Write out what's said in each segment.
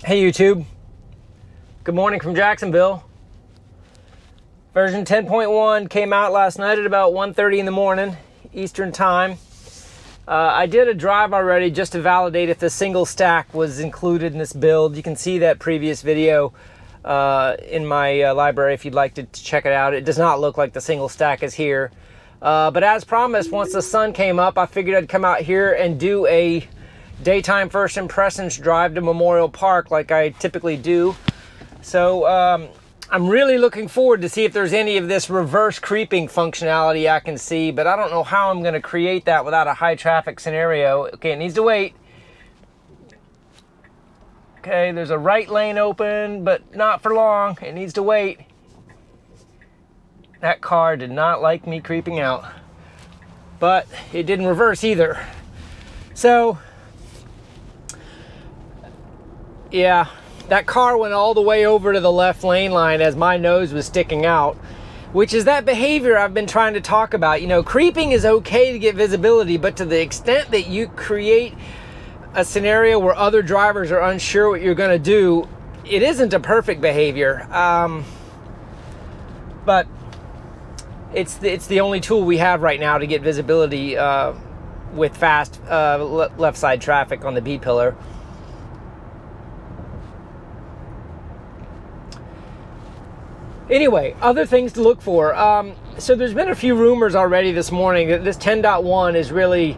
Hey YouTube, good morning from Jacksonville. Version 10.1 came out last night at about 1:30 in the morning, Eastern time. I did a drive already just to validate if the single stack was included in this build. You can see that previous video in my library if you'd like to check it out. It does not look like the single stack is here. But as promised, once the sun came up, I figured I'd come out here and do a daytime first impressions drive to Memorial Park like I typically do. So I'm really looking forward to see if there's any of this reverse creeping functionality I can see, but I don't know how I'm going to create that without a high traffic scenario. Okay, it needs to wait. Okay, there's a right lane open, but not for long. It needs to wait. That car did not like me creeping out, but it didn't reverse either. So yeah, that car went all the way over to the left lane line as my nose was sticking out, which is that behavior I've been trying to talk about. You know, creeping is okay to get visibility, but to the extent that you create a scenario where other drivers are unsure what you're going to do, it isn't a perfect behavior. But it's the only tool we have right now to get visibility with fast left side traffic on the B pillar. Anyway, other things to look for. So there's been a few rumors already this morning that this 10.1 is really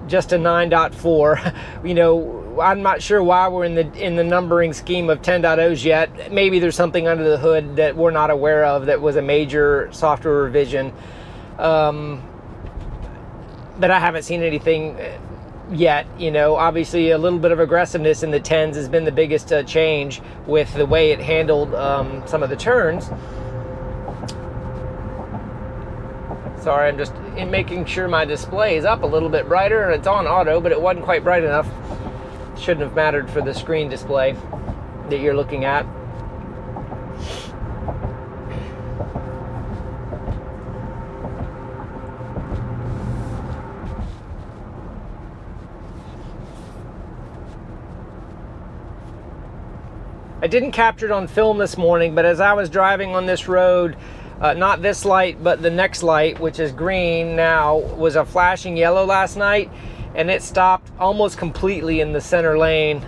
just a 9.4. You know, I'm not sure why we're in the numbering scheme of 10.0s yet. Maybe there's something under the hood that we're not aware of that was a major software revision. But I haven't seen anything yet. You know, obviously a little bit of aggressiveness in the 10s has been the biggest change with the way it handled some of the turns. Sorry, I'm just making sure my display is up a little bit brighter, and it's on auto, but it wasn't quite bright enough. Shouldn't have mattered for the screen display that you're looking at. I didn't capture it on film this morning, but as I was driving on this road, not this light, but the next light, which is green now, was a flashing yellow last night, and it stopped almost completely in the center lane,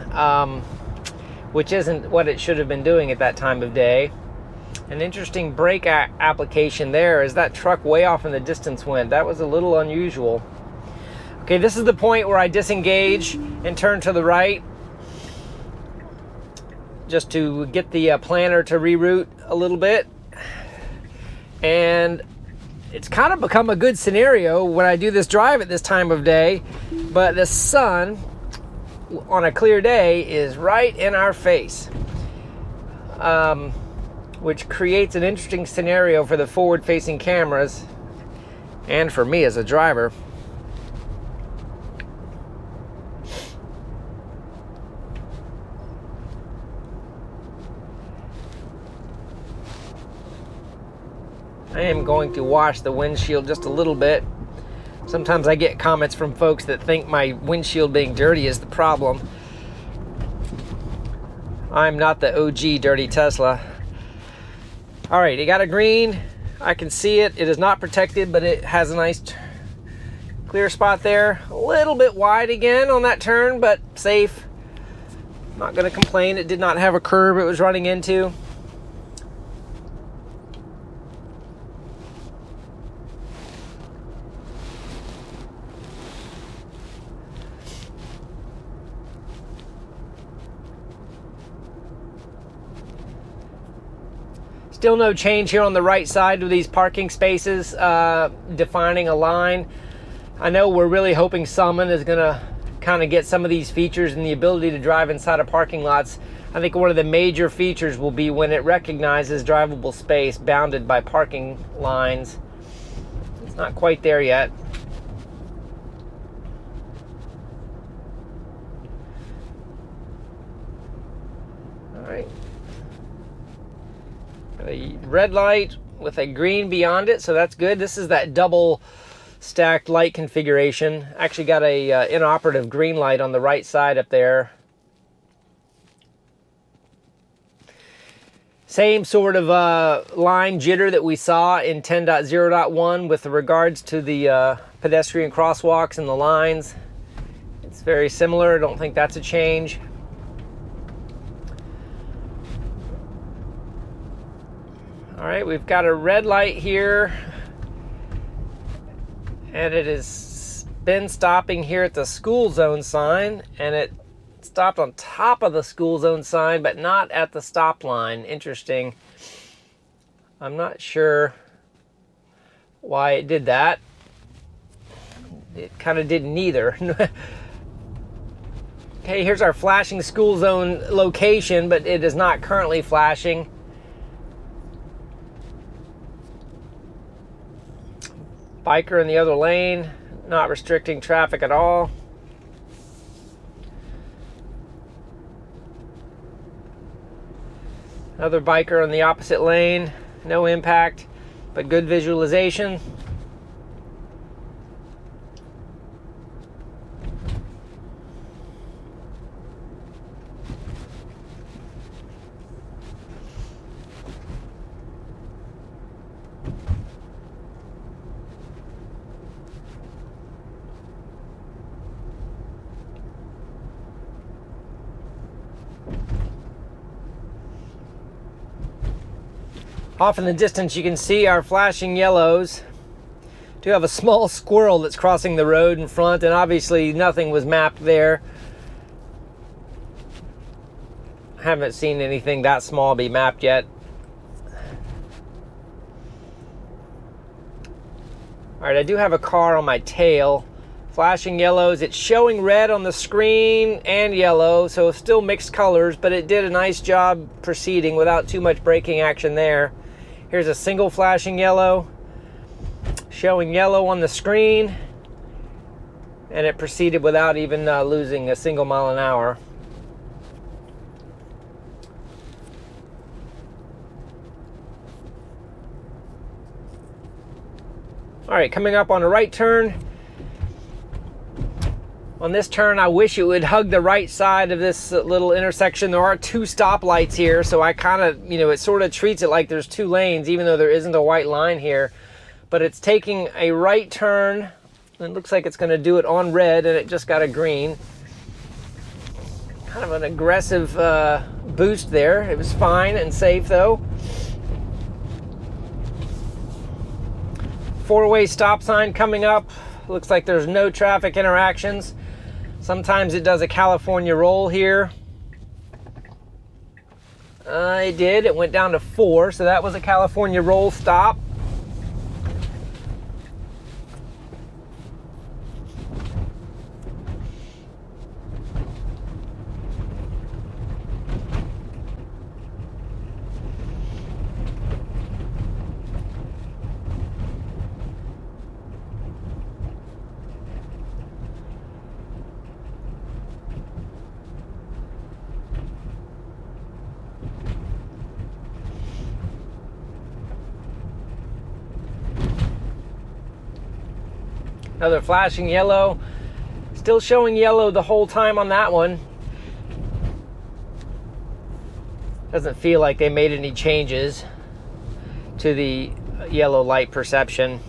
which isn't what it should have been doing at that time of day. An interesting brake application there as that truck way off in the distance went. That was a little unusual. Okay, this is the point where I disengage and turn to the right, just to get the planner to reroute a little bit. And it's kind of become a good scenario when I do this drive at this time of day, but the sun on a clear day is right in our face, which creates an interesting scenario for the forward-facing cameras and for me as a driver. I am going to wash the windshield just a little bit. Sometimes I get comments from folks that think my windshield being dirty is the problem. I'm not the OG dirty Tesla. All right, it got a green. I can see it. It is not protected, but it has a nice clear spot there. A little bit wide again on that turn, but safe. Not going to complain. It did not have a curb it was running into. Still no change here on the right side with these parking spaces defining a line. I know we're really hoping Summon is going to kind of get some of these features and the ability to drive inside of parking lots. I think one of the major features will be when it recognizes drivable space bounded by parking lines. It's not quite there yet. All right. A red light with a green beyond it, so that's good. This is that double stacked light configuration. Actually got a inoperative green light on the right side up there. Same sort of line jitter that we saw in 10.0.1 with regards to the pedestrian crosswalks and the lines. It's very similar. I don't think that's a change. All right, we've got a red light here, and it has been stopping here at the school zone sign, and it stopped on top of the school zone sign, but not at the stop line. Interesting. I'm not sure why it did that. It kind of didn't either. Okay, here's our flashing school zone location, but it is not currently flashing. Biker in the other lane, not restricting traffic at all. Another biker in the opposite lane, no impact, but good visualization. Off in the distance, you can see our flashing yellows. Do have a small squirrel that's crossing the road in front, and obviously nothing was mapped there. I haven't seen anything that small be mapped yet. All right, I do have a car on my tail. Flashing yellows. It's showing red on the screen and yellow, so still mixed colors, but it did a nice job proceeding without too much braking action there. Here's a single flashing yellow, showing yellow on the screen, and it proceeded without even losing a single mile an hour. All right, coming up on a right turn. On this turn, I wish it would hug the right side of this little intersection. There are two stoplights here, so I kind of, it sort of treats it like there's two lanes, even though there isn't a white line here. But it's taking a right turn. It looks like it's going to do it on red, and it just got a green. Kind of an aggressive boost there. It was fine and safe, though. Four-way stop sign coming up. Looks like there's no traffic interactions. Sometimes it does a California roll here. It did. It went down to 4, so that was a California roll stop. Another flashing yellow. Still showing yellow the whole time on that one. Doesn't feel like they made any changes to the yellow light perception.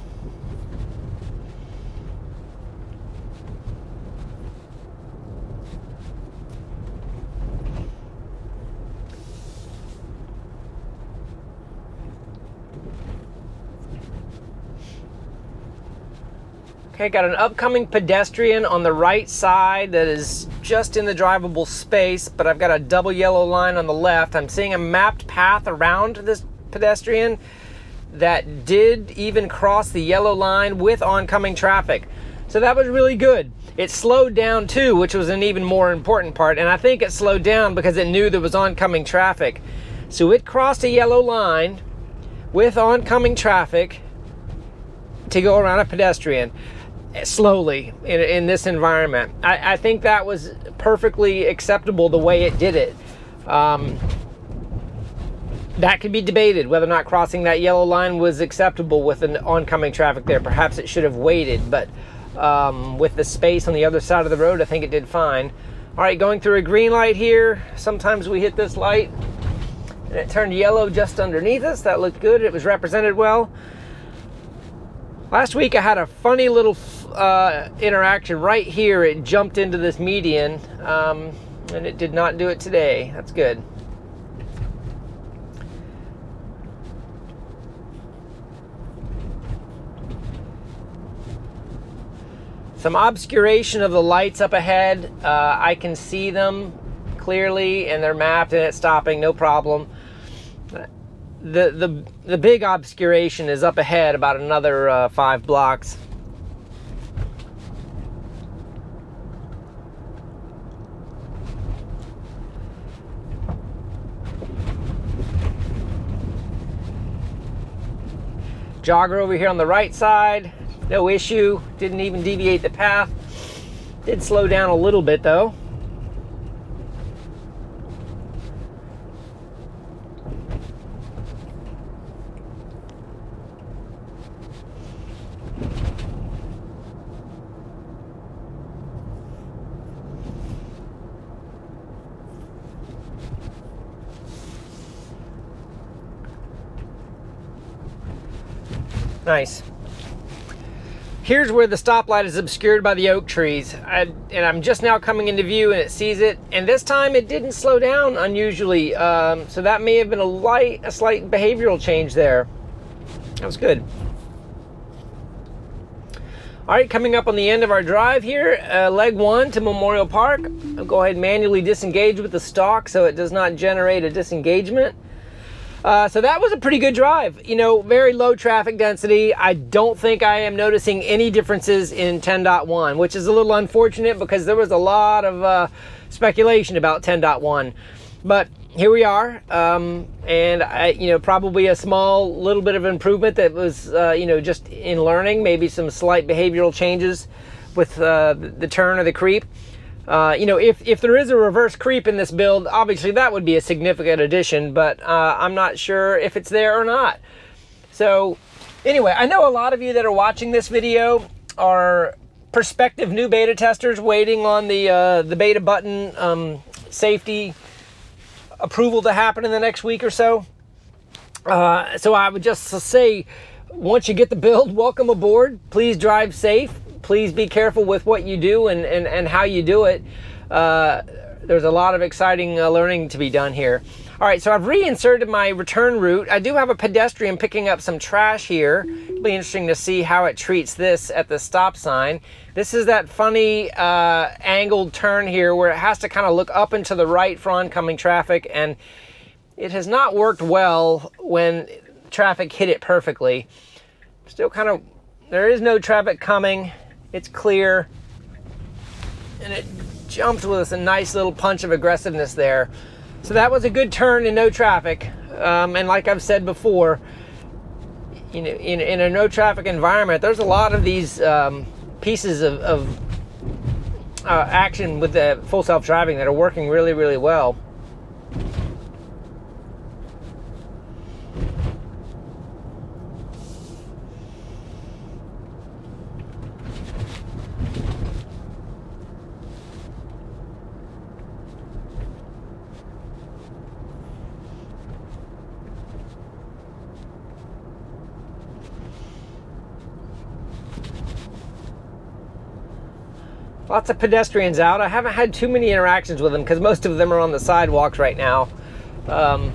Okay, got an upcoming pedestrian on the right side that is just in the drivable space, but I've got a double yellow line on the left. I'm seeing a mapped path around this pedestrian that did even cross the yellow line with oncoming traffic. So that was really good. It slowed down too, which was an even more important part, and I think it slowed down because it knew there was oncoming traffic. So it crossed a yellow line with oncoming traffic to go around a pedestrian slowly in this environment. I think that was perfectly acceptable the way it did it. That could be debated whether or not crossing that yellow line was acceptable with an oncoming traffic there. Perhaps it should have waited, but with the space on the other side of the road, I think it did fine. All right, going through a green light here. Sometimes we hit this light and it turned yellow just underneath us. That looked good. It was represented well. Last week I had a funny little interaction right here. It jumped into this median, and it did not do it today. That's good. Some obscuration of the lights up ahead. I can see them clearly, and they're mapped, and it's stopping, no problem. The big obscuration is up ahead, about another 5 blocks. Jogger over here on the right side, no issue, didn't even deviate the path. Did slow down a little bit though. Nice. Here's where the stoplight is obscured by the oak trees. And I'm just now coming into view and it sees it. And this time it didn't slow down unusually. So that may have been a slight behavioral change there. That was good. All right, coming up on the end of our drive here, leg 1 to Memorial Park. I'll go ahead and manually disengage with the stalk so it does not generate a disengagement. So that was a pretty good drive. You know, very low traffic density. I don't think I am noticing any differences in 10.1, which is a little unfortunate because there was a lot of speculation about 10.1. But here we are, and probably a small little bit of improvement that was, just in learning, maybe some slight behavioral changes with the turn or the creep. If there is a reverse creep in this build, obviously that would be a significant addition, but I'm not sure if it's there or not. So anyway, I know a lot of you that are watching this video are prospective new beta testers waiting on the beta button safety approval to happen in the next week or so. So I would just say, once you get the build, welcome aboard. Please drive safe. Please be careful with what you do and how you do it. There's a lot of exciting learning to be done here. All right, so I've reinserted my return route. I do have a pedestrian picking up some trash here. It'll be interesting to see how it treats this at the stop sign. This is that funny angled turn here where it has to kind of look up and to the right for oncoming traffic, and it has not worked well when traffic hit it perfectly. Still kind of, there is no traffic coming. It's clear, and it jumped with us a nice little punch of aggressiveness there. So that was a good turn in no traffic. And like I've said before, in a no traffic environment, there's a lot of these pieces of action with the full self-driving that are working really, really well. Lots of pedestrians out. I haven't had too many interactions with them because most of them are on the sidewalks right now. I'm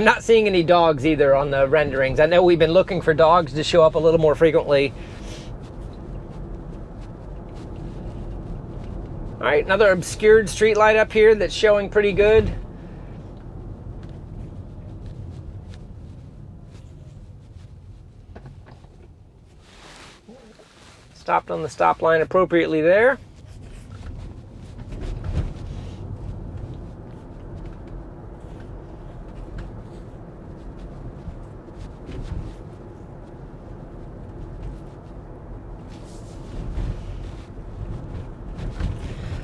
not seeing any dogs either on the renderings. I know we've been looking for dogs to show up a little more frequently. All right, another obscured street light up here that's showing pretty good. Stopped on the stop line appropriately there.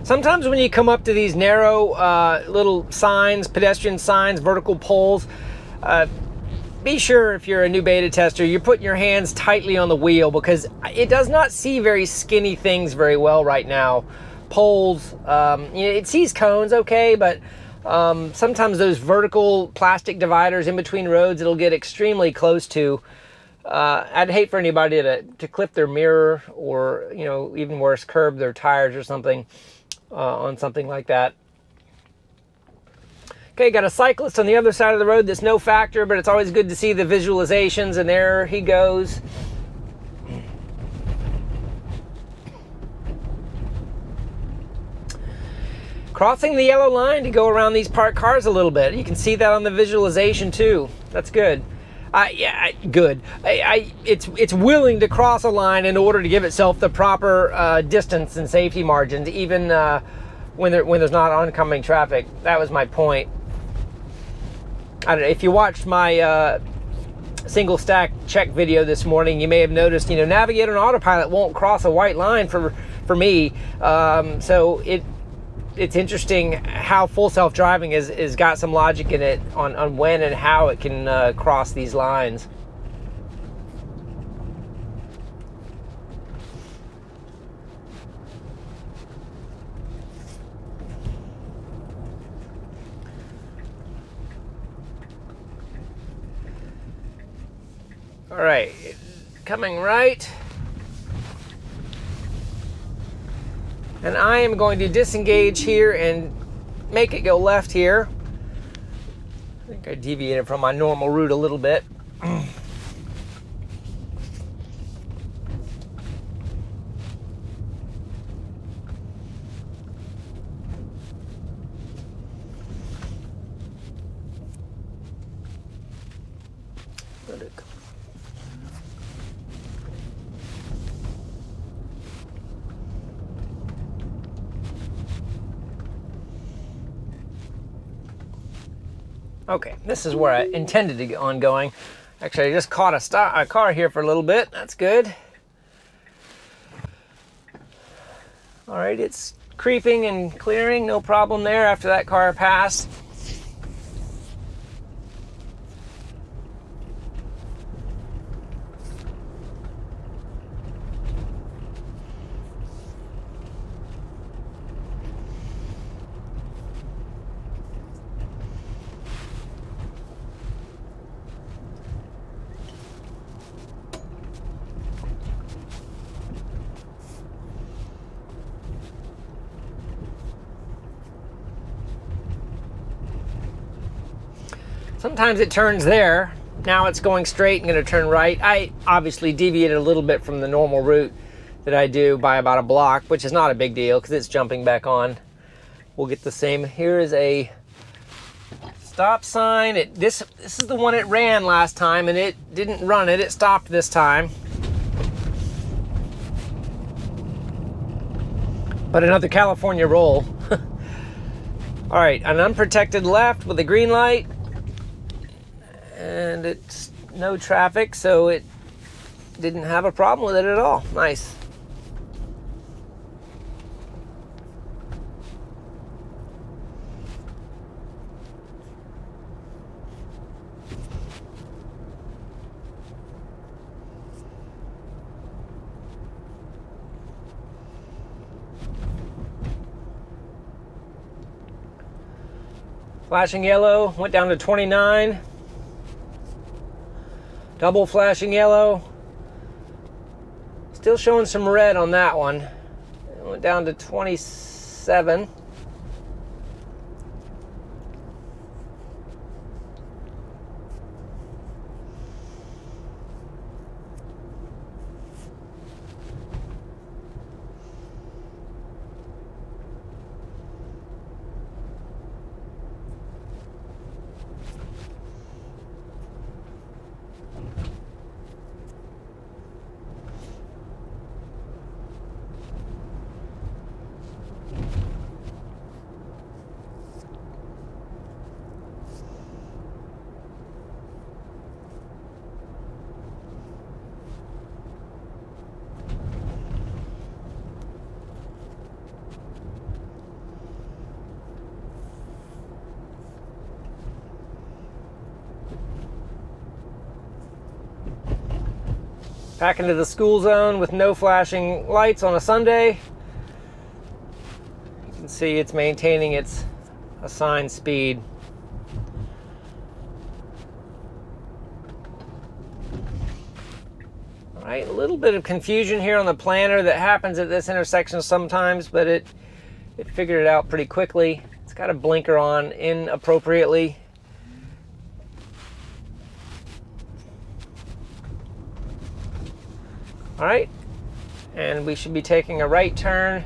Sometimes when you come up to these narrow little signs, pedestrian signs, vertical poles, be sure if you're a new beta tester, you're putting your hands tightly on the wheel because it does not see very skinny things very well right now. Poles, it sees cones okay, but Sometimes those vertical plastic dividers in between roads, it'll get extremely close to. I'd hate for anybody to clip their mirror or, you know, even worse, curb their tires or something on something like that. Okay, got a cyclist on the other side of the road that's no factor, but it's always good to see the visualizations, and there he goes. Crossing the yellow line to go around these parked cars a little bit. You can see that on the visualization too. That's good. Good. It's willing to cross a line in order to give itself the proper distance and safety margins, even when there's not oncoming traffic. That was my point. I don't know, if you watched my single stack check video this morning, you may have noticed, you know, Navigator and Autopilot won't cross a white line for me. So it's interesting how full self-driving is got some logic in it on when and how it can cross these lines. All right, coming right. And I am going to disengage here and make it go left here. I think I deviated from my normal route a little bit. Okay, this is where I intended to get on going. Actually, I just caught a car here for a little bit. That's good. All right, it's creeping and clearing. No problem there after that car passed. Sometimes it turns there. Now it's going straight and going to turn right. I obviously deviated a little bit from the normal route that I do by about a block, which is not a big deal because it's jumping back on. We'll get the same. Here is a stop sign. This is the one it ran last time, and it didn't run it. It stopped this time. But another California roll. All right, an unprotected left with a green light. And it's no traffic, so it didn't have a problem with it at all. Nice. Flashing yellow, went down to 29. Double flashing yellow. Still showing some red on that one. It went down to 27. Back into the school zone with no flashing lights on a Sunday. You can see it's maintaining its assigned speed. All right, a little bit of confusion here on the planner that happens at this intersection sometimes, but it figured it out pretty quickly. It's got a blinker on inappropriately. All right, and we should be taking a right turn.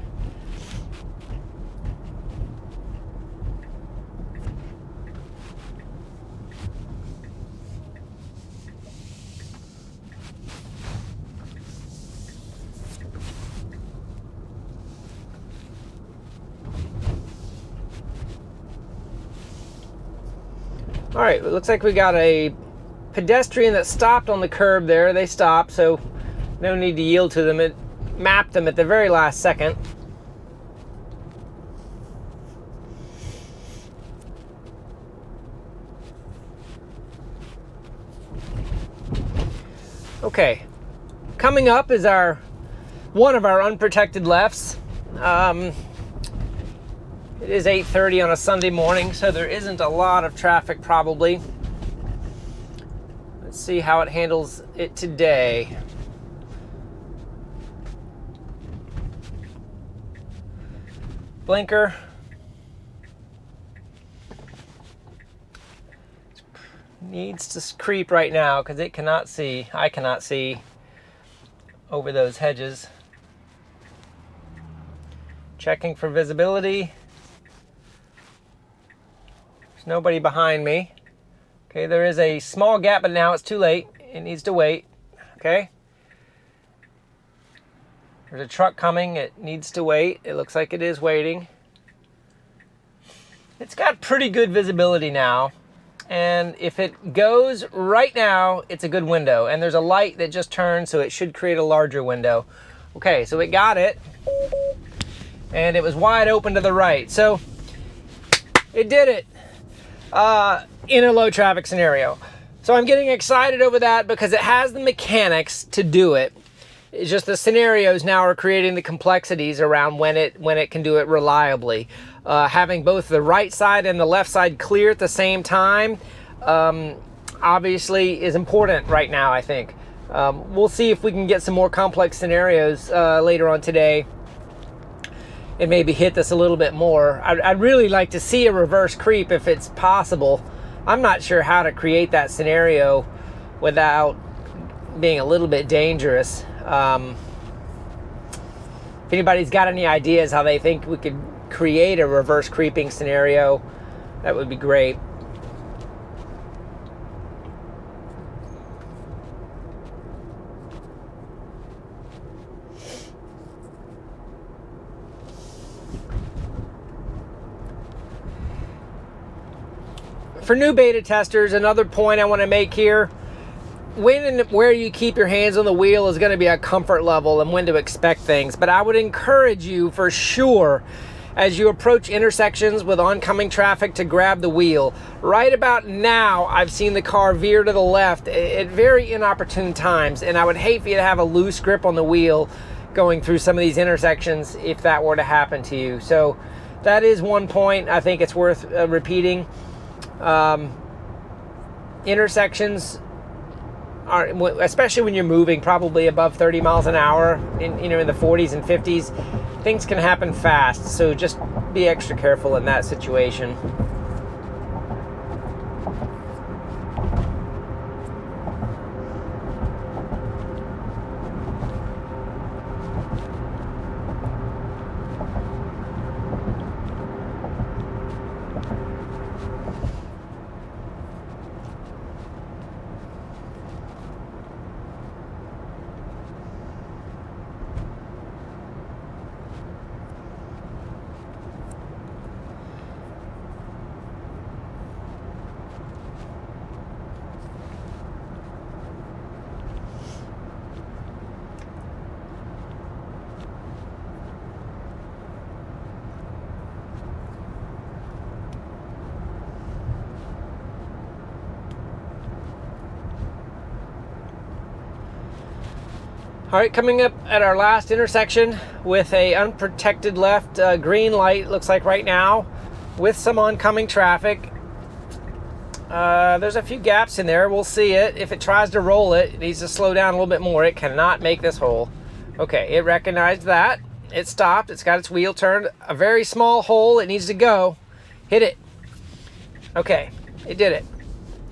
All right, it looks like we got a pedestrian that stopped on the curb there. They stopped, so no need to yield to them. It mapped them at the very last second. Okay, coming up is one of our unprotected lefts. It is 8:30 on a Sunday morning, so there isn't a lot of traffic probably. Let's see how it handles it today. Blinker. Needs to creep right now because it cannot see. I cannot see over those hedges. Checking for visibility. There's nobody behind me. Okay, there is a small gap, but now it's too late. It needs to wait. Okay. There's a truck coming. It needs to wait. It looks like it is waiting. It's got pretty good visibility now. And if it goes right now, it's a good window. And there's a light that just turned, so it should create a larger window. Okay, so it got it. And it was wide open to the right. So it did it in a low traffic scenario. So I'm getting excited over that because it has the mechanics to do it. It's just the scenarios now are creating the complexities around when it can do it reliably. Having both the right side and the left side clear at the same time obviously is important right now, I think. We'll see if we can get some more complex scenarios later on today and maybe hit this a little bit more. I'd really like to see a reverse creep if it's possible. I'm not sure how to create that scenario without being a little bit dangerous. If anybody's got any ideas how they think we could create a reverse creeping scenario, that would be great. For new beta testers, another point I want to make here: when and where you keep your hands on the wheel is going to be a comfort level and when to expect things. But I would encourage you for sure, as you approach intersections with oncoming traffic, to grab the wheel. Right about now, I've seen the car veer to the left at very inopportune times, and I would hate for you to have a loose grip on the wheel going through some of these intersections if that were to happen to you. So that is one point I think it's worth repeating. Intersections are, especially when you're moving probably above 30 miles an hour, in the 40s and 50s, things can happen fast. So just be extra careful in that situation. All right, coming up at our last intersection with a unprotected left green light, looks like right now. with some oncoming traffic. There's a few gaps in there. We'll see it. If it tries to roll it needs to slow down a little bit more. It cannot make this hole. Okay, it recognized that. It stopped. It's got its wheel turned. A very small hole. It needs to go. Hit it. Okay, it did it.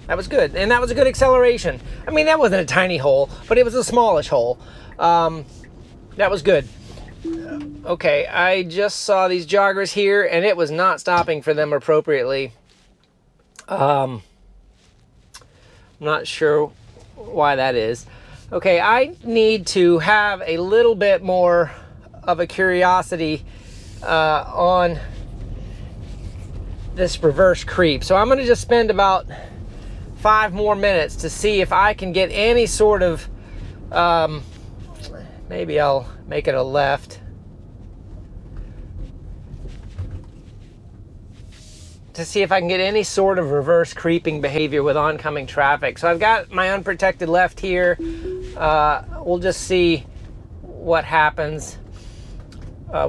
That was good. And that was a good acceleration. I mean, that wasn't a tiny hole, but it was a smallish hole. That was good. Okay, I just saw these joggers here, and it was not stopping for them appropriately. I'm not sure why that is. Okay, I need to have a little bit more of a curiosity on this reverse creep. So I'm going to just spend about 5 more minutes to see if I can get any sort of, maybe I'll make it a left, to see if I can get any sort of reverse creeping behavior with oncoming traffic. So I've got my unprotected left here. We'll just see what happens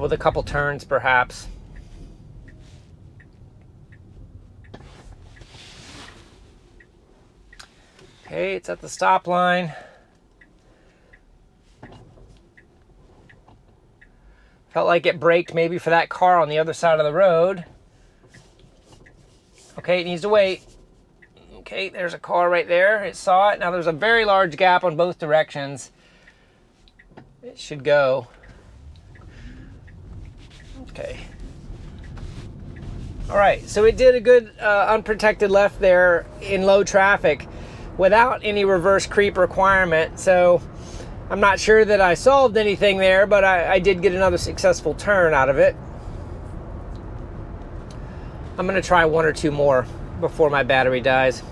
with a couple turns perhaps. Okay, it's at the stop line. Felt like it braked maybe for that car on the other side of the road. Okay, it needs to wait. Okay, there's a car right there. It saw it. Now there's a very large gap on both directions. It should go. Okay. All right, so it did a good unprotected left there in low traffic without any reverse creep requirement. So I'm not sure that I solved anything there, but I did get another successful turn out of it. I'm going to try 1 or 2 more before my battery dies.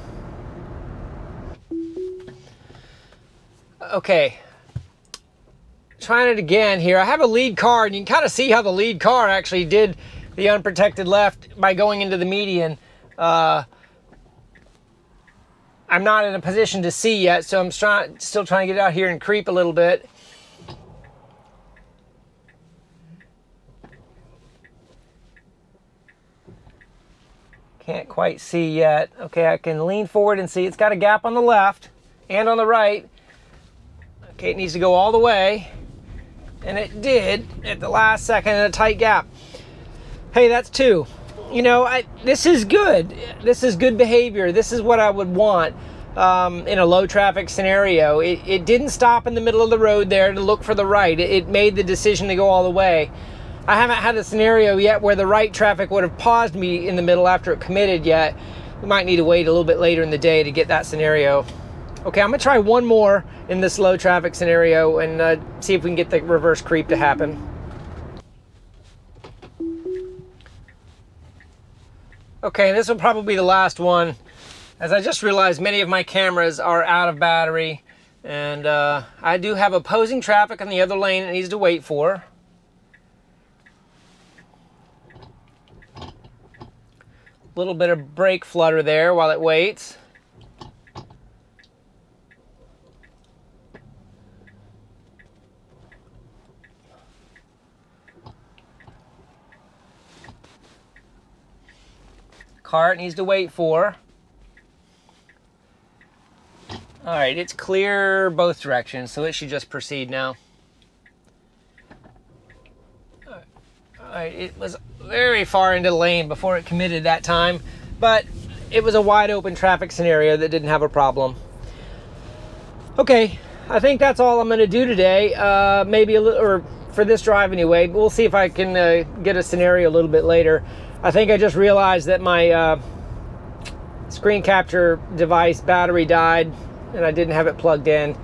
Okay, trying it again here. I have a lead car, and you can kind of see how the lead car actually did the unprotected left by going into the median. I'm not in a position to see yet, so I'm still trying to get out here and creep a little bit. Can't quite see yet. Okay, I can lean forward and see it's got a gap on the left and on the right. Okay, it needs to go all the way. And it did at the last second in a tight gap. Hey, that's 2. You know, this is good. This is good behavior. This is what I would want in a low traffic scenario. It didn't stop in the middle of the road there to look for the right. It made the decision to go all the way. I haven't had a scenario yet where the right traffic would have paused me in the middle after it committed yet. We might need to wait a little bit later in the day to get that scenario. Okay, I'm gonna try 1 more in this low traffic scenario and see if we can get the reverse creep to happen. Okay, this will probably be the last one, as I just realized many of my cameras are out of battery, and I do have opposing traffic in the other lane it needs to wait for. A little bit of brake flutter there while it waits. Car it needs to wait for. All right, it's clear both directions, so it should just proceed now. All right, it was very far into the lane before it committed that time, but it was a wide open traffic scenario that didn't have a problem. Okay, I think that's all I'm gonna do today. Maybe a little, or for this drive anyway. We'll see if I can get a scenario a little bit later. I think I just realized that my screen capture device battery died and I didn't have it plugged in.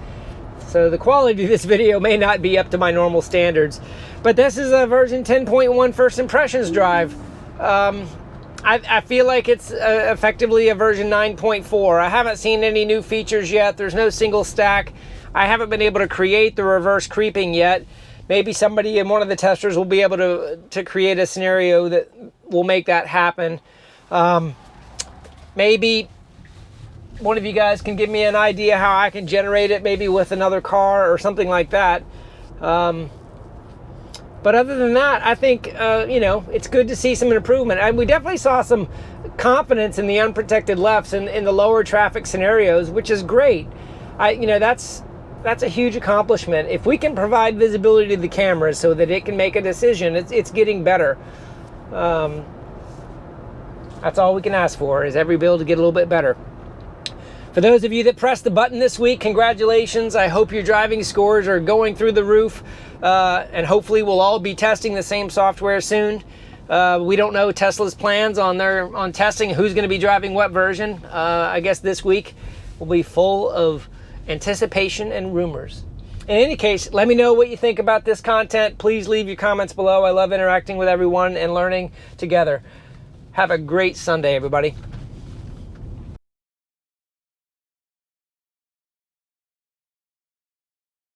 So the quality of this video may not be up to my normal standards, but this is a version 10.1 first impressions drive. I feel like it's effectively a version 9.4. I haven't seen any new features yet. There's no single stack. I haven't been able to create the reverse creeping yet. Maybe somebody in one of the testers will be able to create a scenario that will make that happen. Maybe one of you guys can give me an idea how I can generate it, maybe with another car or something like that. But other than that, I think, you know, it's good to see some improvement. And we definitely saw some confidence in the unprotected lefts in the lower traffic scenarios, which is great. You know, that's a huge accomplishment. If we can provide visibility to the cameras so that it can make a decision, it's getting better. That's all we can ask for, is every build to get a little bit better. For those of you that pressed the button this week, congratulations. I hope your driving scores are going through the roof, and hopefully we'll all be testing the same software soon. We don't know Tesla's plans on testing who's going to be driving what version. I guess this week will be full of anticipation and rumors. In any case, let me know what you think about this content. Please leave your comments below. I love interacting with everyone and learning together. Have a great Sunday, everybody.